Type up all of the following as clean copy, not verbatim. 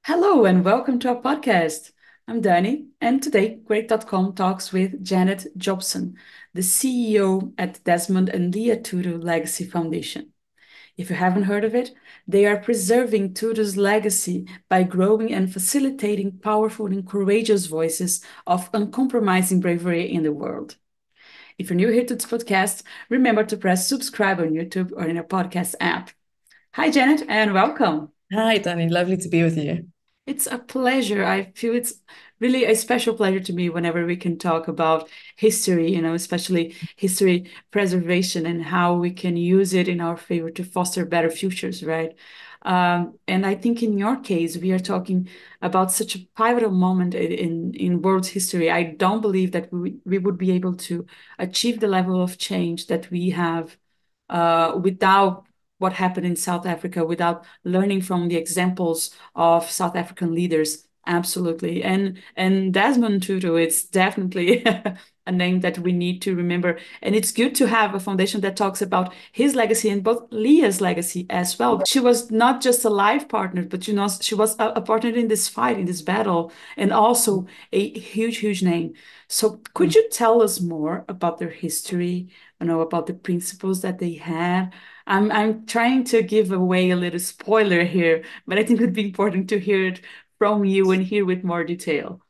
Hello and welcome to our podcast. I'm Dani, and today Great.com talks with Janet Jobson, the CEO at Desmond and Leah Tutu Legacy Foundation. If you haven't heard of it, they are preserving Tutu's legacy by growing and facilitating powerful and courageous voices of uncompromising bravery in the world. If you're new here to this podcast, remember to press subscribe on YouTube or in your podcast app. Hi, Janet, and welcome. Hi, Danny. Lovely to be with you. It's a pleasure. I feel it's really a special pleasure to me whenever we can talk about history, especially history preservation and how we can use it in our favor to foster better futures, right? And I think in your case, we are talking about such a pivotal moment in world history. I don't believe that we would be able to achieve the level of change that we have without what happened in South Africa, without learning from the examples of South African leaders. Absolutely. And Desmond Tutu, it's definitely a name that we need to remember. And it's good to have a foundation that talks about his legacy and both Leah's legacy as well. She was not just a life partner, but she was a partner in this fight, in this battle, and also a huge, huge name. So could you tell us more about their history, about the principles that they had? I'm trying to give away a little spoiler here, but I think it would be important to hear it from you and hear with more detail.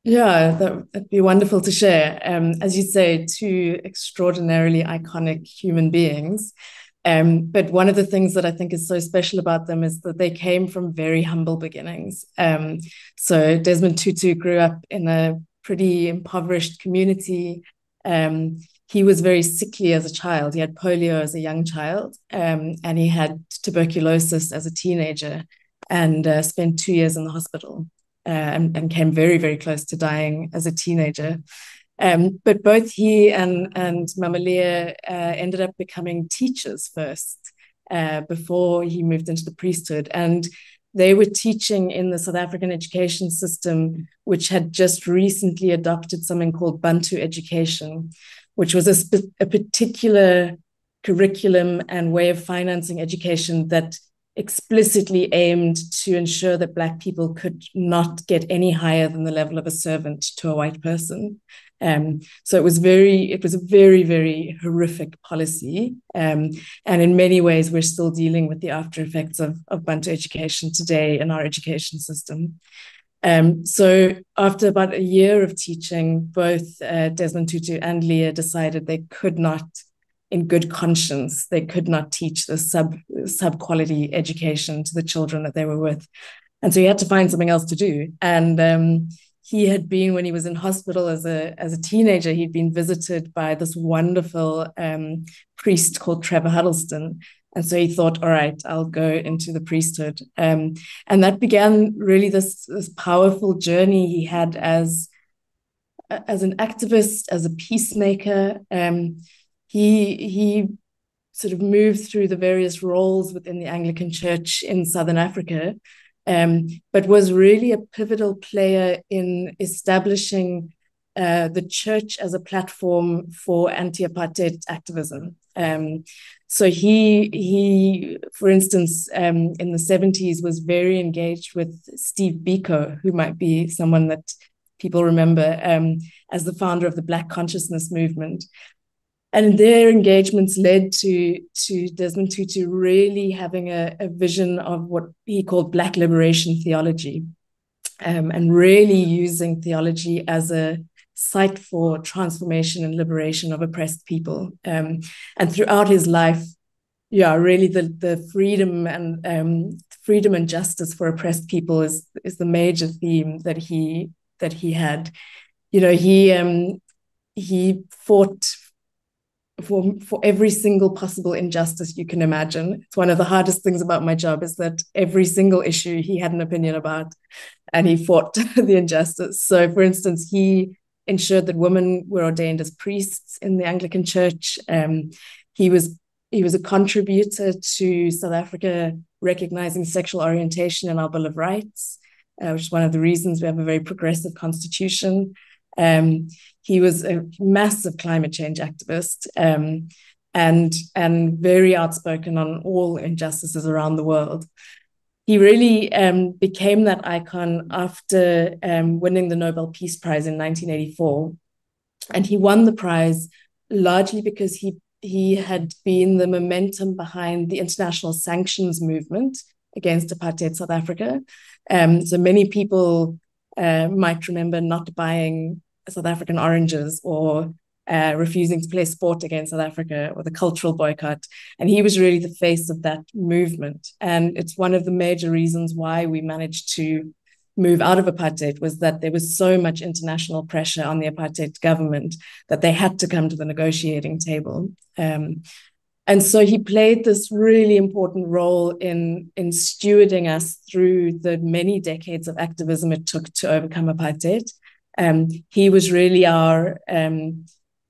Yeah, that'd be wonderful to share. As you say, two extraordinarily iconic human beings. But one of the things that I think is so special about them is that they came from very humble beginnings. So Desmond Tutu grew up in a pretty impoverished community. He was very sickly as a child. He had polio as a young child, and he had tuberculosis as a teenager, and spent 2 years in the hospital. And came very, very close to dying as a teenager. But both he and Mama Leah ended up becoming teachers first, before he moved into the priesthood. And they were teaching in the South African education system, which had just recently adopted something called Bantu education, which was a particular curriculum and way of financing education that explicitly aimed to ensure that Black people could not get any higher than the level of a servant to a white person. So it was a very, very horrific policy. And in many ways, we're still dealing with the after effects of Bantu education today in our education system. So after about a year of teaching, both Desmond Tutu and Leah decided they could not, in good conscience, they could not teach the sub quality education to the children that they were with. And so he had to find something else to do. And he had been, when he was in hospital as a teenager, he'd been visited by this wonderful priest called Trevor Huddleston. And so he thought, all right, I'll go into the priesthood. And that began really this powerful journey he had as an activist, as a peacemaker. He sort of moved through the various roles within the Anglican Church in Southern Africa, but was really a pivotal player in establishing the church as a platform for anti-apartheid activism. So he, for instance, in the 70s was very engaged with Steve Biko, who might be someone that people remember, as the founder of the Black Consciousness movement. And their engagements led to Desmond Tutu really having a vision of what he called Black liberation theology, and really using theology as a site for transformation and liberation of oppressed people. And throughout his life, yeah, really the freedom and justice for oppressed people is the major theme that he had. You know, he fought for every single possible injustice you can imagine. It's one of the hardest things about my job is that every single issue he had an opinion about, and he fought the injustice. So, for instance, he ensured that women were ordained as priests in the Anglican Church. He was a contributor to South Africa recognizing sexual orientation in our Bill of Rights, which is one of the reasons we have a very progressive constitution. He was a massive climate change activist, and very outspoken on all injustices around the world. he really became that icon after winning the Nobel Peace Prize in 1984. And he won the prize largely because he had been the momentum behind the international sanctions movement against apartheid South Africa. So many people might remember not buying South African oranges or refusing to play sport against South Africa, or the cultural boycott. And he was really the face of that movement. And it's one of the major reasons why we managed to move out of apartheid, was that there was so much international pressure on the apartheid government that they had to come to the negotiating table. And so he played this really important role in stewarding us through the many decades of activism it took to overcome apartheid. He was really our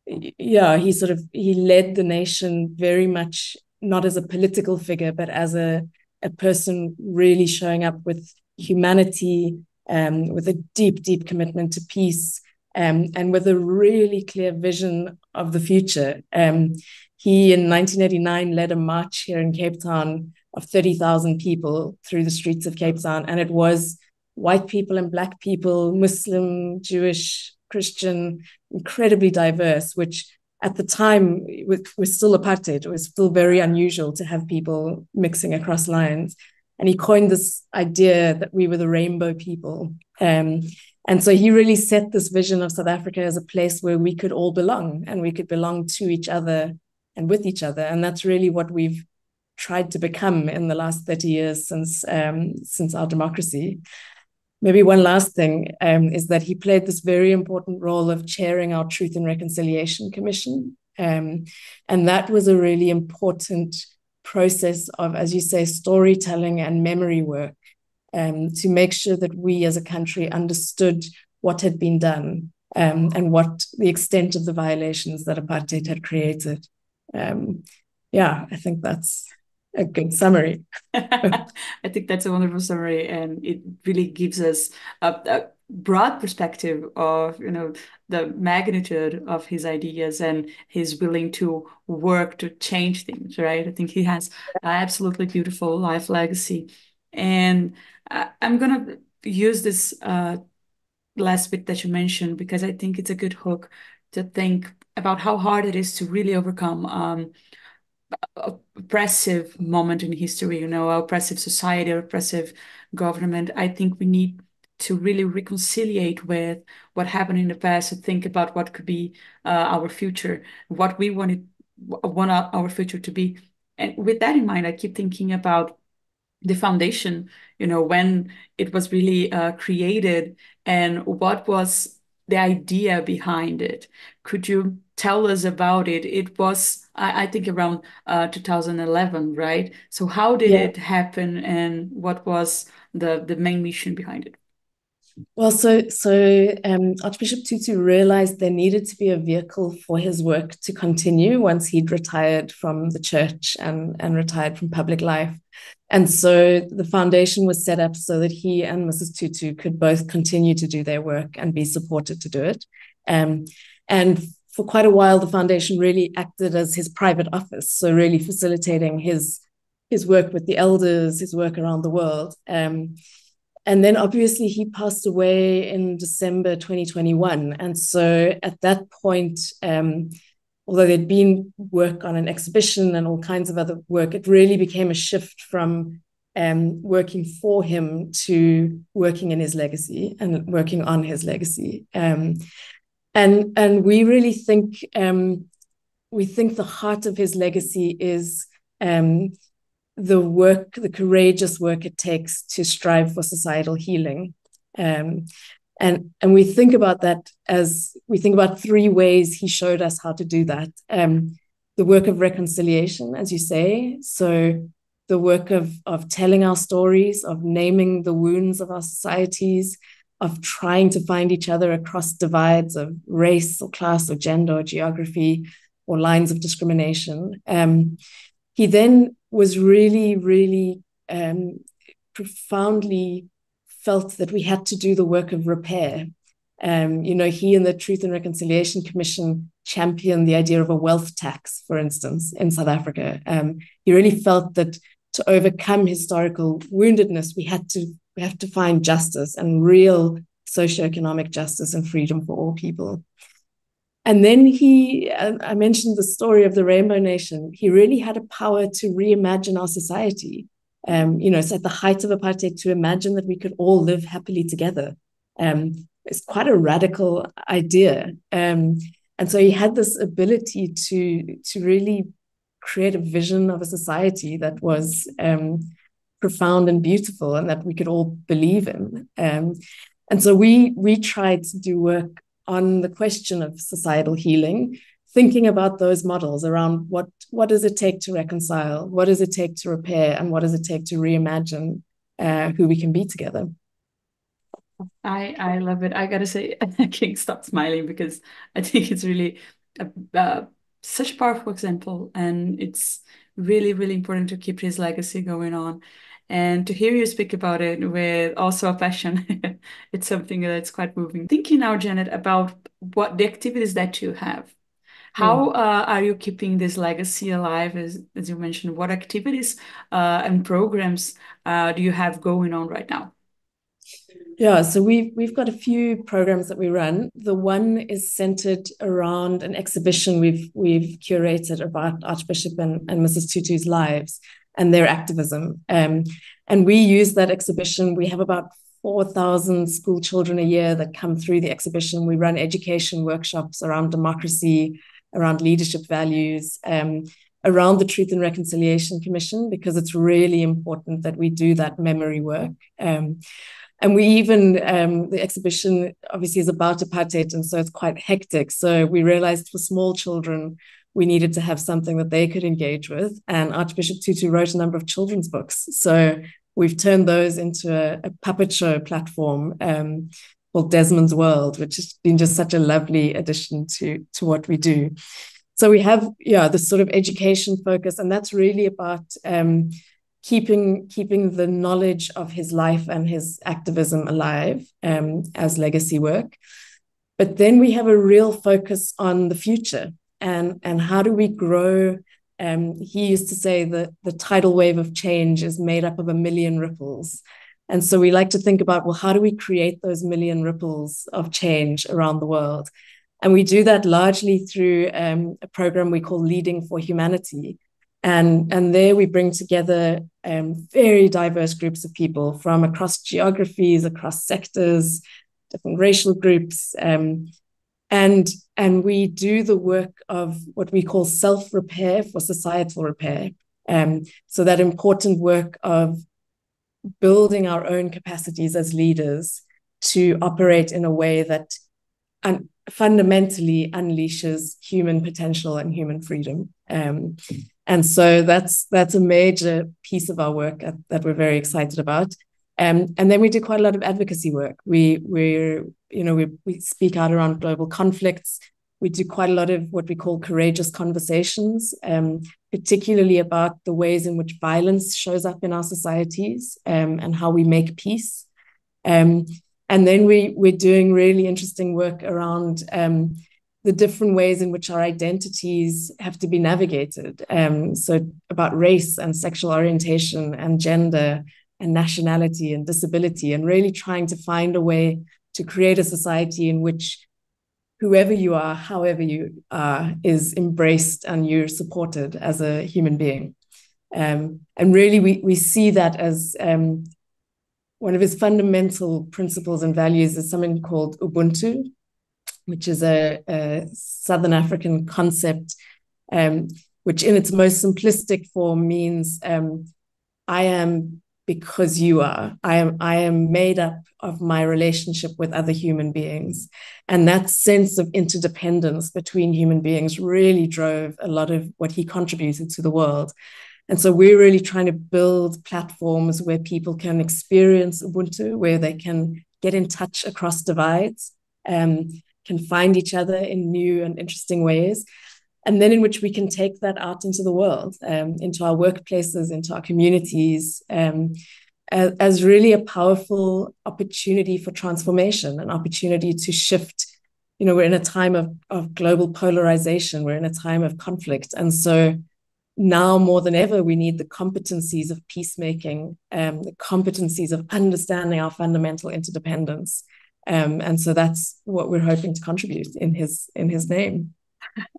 he led the nation very much, not as a political figure, but as a person really showing up with humanity, with a deep, deep commitment to peace, and with a really clear vision of the future. He, in 1989, led a march here in Cape Town of 30,000 people through the streets of Cape Town, and it was white people and black people, Muslim, Jewish, Christian, incredibly diverse, which at the time was still apartheid. It was still very unusual to have people mixing across lines. And he coined this idea that we were the rainbow people. And so he really set this vision of South Africa as a place where we could all belong, and we could belong to each other and with each other. And that's really what we've tried to become in the last 30 years since our democracy. Maybe one last thing is that he played this very important role of chairing our Truth and Reconciliation Commission. And that was a really important process of, as you say, storytelling and memory work, to make sure that we as a country understood what had been done, and what the extent of the violations that apartheid had created. I think that's a good summary. I think that's a wonderful summary, and it really gives us a broad perspective of, the magnitude of his ideas, and he's willing to work to change things, right? I think he has an absolutely beautiful life legacy. And I'm gonna use this last bit that you mentioned, because I think it's a good hook to think about how hard it is to really overcome oppressive moment in history, oppressive society, oppressive government. I think we need to really reconciliate with what happened in the past, to think about what could be our future, what we want our future to be. And with that in mind, I keep thinking about the foundation, when it was really created, and what was the idea behind it. Could you tell us about it? It was, I think, around 2011, right? So how did it happen, and what was the main mission behind it? Well, Archbishop Tutu realized there needed to be a vehicle for his work to continue once he'd retired from the church and retired from public life. And so the foundation was set up so that he and Mrs. Tutu could both continue to do their work and be supported to do it. And for quite a while, the foundation really acted as his private office, so really facilitating his work with the elders, his work around the world. And then obviously he passed away in December 2021. And so at that point, although there'd been work on an exhibition and all kinds of other work, it really became a shift from working for him to working in his legacy and working on his legacy. And we really think, the heart of his legacy is the courageous work it takes to strive for societal healing. And we think about that as we think about three ways he showed us how to do that. The work of reconciliation, as you say. So the work of telling our stories, of naming the wounds of our societies, of trying to find each other across divides of race or class or gender or geography or lines of discrimination. He then was really, really profoundly felt that we had to do the work of repair. He and the Truth and Reconciliation Commission championed the idea of a wealth tax, for instance, in South Africa. He really felt that to overcome historical woundedness, we have to find justice and real socioeconomic justice and freedom for all people. And then I mentioned the story of the Rainbow Nation. He really had a power to reimagine our society. It's at the height of apartheid to imagine that we could all live happily together. It's quite a radical idea. And so he had this ability to really create a vision of a society that was profound and beautiful and that we could all believe in. And so we tried to do work on the question of societal healing, thinking about those models around what does it take to reconcile, what does it take to repair, and what does it take to reimagine who we can be together. I love it. I gotta say, I can't stop smiling because I think it's really such a powerful example, and it's really, really important to keep his legacy going on. And to hear you speak about it with also a passion, it's something that's quite moving. Thinking now, Janet, about what the activities that you have. How are you keeping this legacy alive? As you mentioned, what activities and programs do you have going on right now? Yeah, so we've got a few programs that we run. The one is centered around an exhibition we've curated about Archbishop and Mrs. Tutu's lives and their activism. And we use that exhibition. We have about 4,000 school children a year that come through the exhibition. We run education workshops around democracy, around leadership values, around the Truth and Reconciliation Commission, because it's really important that we do that memory work. And we even, the exhibition obviously is about apartheid, and so it's quite hectic. So we realized for small children, we needed to have something that they could engage with. And Archbishop Tutu wrote a number of children's books. So we've turned those into a puppet show platform called Desmond's World, which has been just such a lovely addition to what we do. So we have, this sort of education focus, and that's really about keeping the knowledge of his life and his activism alive as legacy work. But then we have a real focus on the future and how do we grow. He used to say that the tidal wave of change is made up of 1,000,000 ripples. And so we like to think about, well, how do we create those 1,000,000 ripples of change around the world? And we do that largely through a program we call Leading for Humanity. And there we bring together very diverse groups of people from across geographies, across sectors, different racial groups. And we do the work of what we call self-repair for societal repair. So that important work of building our own capacities as leaders to operate in a way that fundamentally unleashes human potential and human freedom. And so that's a major piece of our work that we're very excited about. And then we do quite a lot of advocacy work. We speak out around global conflicts. We do quite a lot of what we call courageous conversations, particularly about the ways in which violence shows up in our societies and how we make peace. And then we're doing really interesting work around the different ways in which our identities have to be navigated. So about race and sexual orientation and gender and nationality and disability, and really trying to find a way to create a society in which whoever you are, however you are, is embraced and you're supported as a human being. And really we see that as one of his fundamental principles and values is something called Ubuntu, which is a Southern African concept, which in its most simplistic form means I am because you are. I am made up of my relationship with other human beings. And that sense of interdependence between human beings really drove a lot of what he contributed to the world. And so we're really trying to build platforms where people can experience Ubuntu, where they can get in touch across divides, can find each other in new and interesting ways, and then in which we can take that out into the world, into our workplaces, into our communities, as really a powerful opportunity for transformation, an opportunity to shift. We're in a time of global polarization, we're in a time of conflict. And so now more than ever, we need the competencies of peacemaking, the competencies of understanding our fundamental interdependence. And so that's what we're hoping to contribute in his name.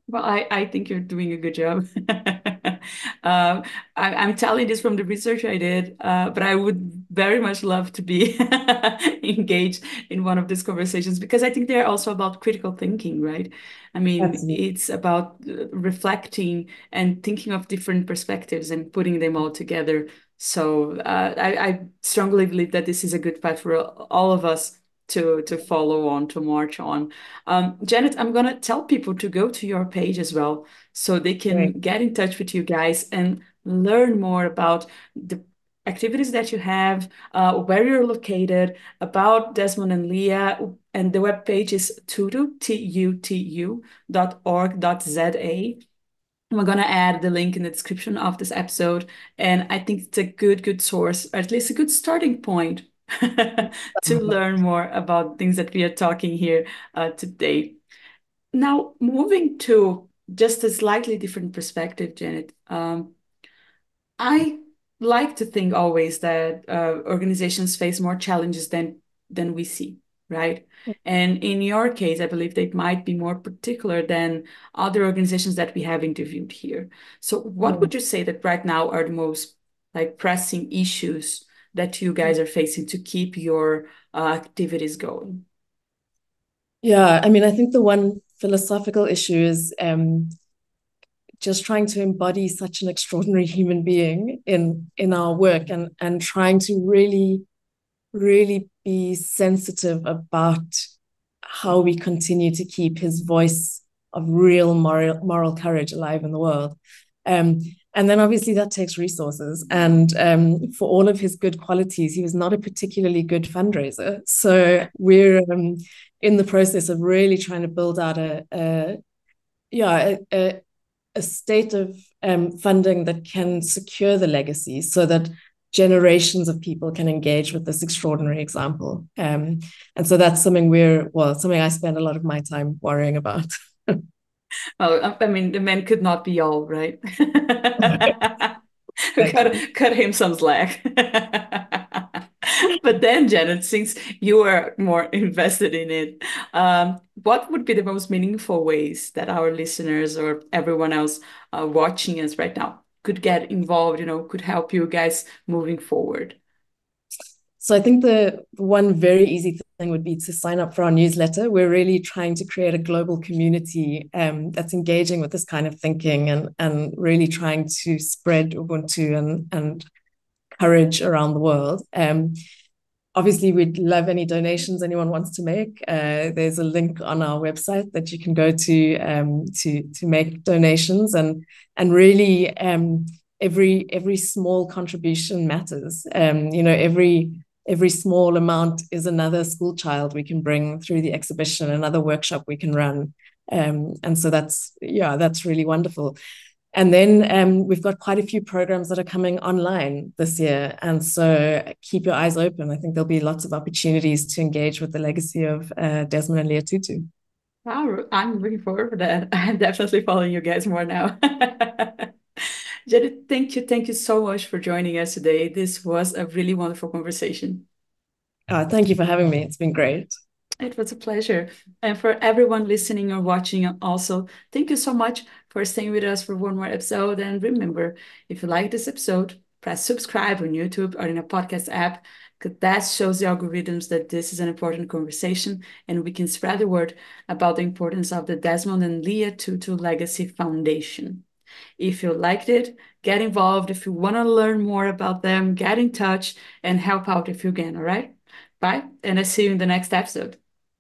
Well, I think you're doing a good job. I'm telling this from the research I did, but I would very much love to be engaged in one of these conversations because I think they're also about critical thinking, right? I mean, Absolutely. it's about reflecting and thinking of different perspectives and putting them all together. So I strongly believe that this is a good path for all of us to follow on, to march on. Janet, I'm gonna tell people to go to your page as well, so they Great. can get in touch with you guys and learn more about the activities that you have, where you're located, about Desmond and Leah, and the web page is tutu, tutu.org.za. We're gonna add the link in the description of this episode, and I think it's a good source, or at least a good starting point to learn more about things that we are talking here today. Now, moving to just a slightly different perspective, Janet. I like to think always that organizations face more challenges than we see, right? And in your case, I believe they might be more particular than other organizations that we have interviewed here. So, what would you say that right now are the most like pressing issues that you guys are facing to keep your activities going? Yeah, I mean, I think the one philosophical issue is just trying to embody such an extraordinary human being in our work, and trying to really be sensitive about how we continue to keep his voice of real moral courage alive in the world. Um, and then obviously that takes resources. And for all of his good qualities, he was not a particularly good fundraiser. So we're in the process of really trying to build out a state of funding that can secure the legacy so that generations of people can engage with this extraordinary example. And so that's something I spend a lot of my time worrying about. Well, I mean, the man could not be all, right? Exactly. Cut him some slack. But then, Janet, since you are more invested in it, what would be the most meaningful ways that our listeners or everyone else watching us right now could get involved, could help you guys moving forward? So I think the one very easy thing would be to sign up for our newsletter. We're really trying to create a global community that's engaging with this kind of thinking, and really trying to spread Ubuntu and courage around the world. Obviously, we'd love any donations anyone wants to make. There's a link on our website that you can go to make donations, and really every small contribution matters. Every small amount is another school child we can bring through the exhibition, another workshop we can run. And so that's really wonderful. And then we've got quite a few programs that are coming online this year. And so keep your eyes open. I think there'll be lots of opportunities to engage with the legacy of Desmond and Leah Tutu. Wow, I'm looking forward for that. I'm definitely following you guys more now. Janet, thank you so much for joining us today. This was a really wonderful conversation. Thank you for having me. It's been great. It was a pleasure. And for everyone listening or watching also, thank you so much for staying with us for one more episode. And remember, if you like this episode, press subscribe on YouTube or in a podcast app, because that shows the algorithms that this is an important conversation and we can spread the word about the importance of the Desmond and Leah Tutu Legacy Foundation. If you liked it, get involved. If you want to learn more about them, get in touch and help out if you can, all right? Bye, and I see you in the next episode.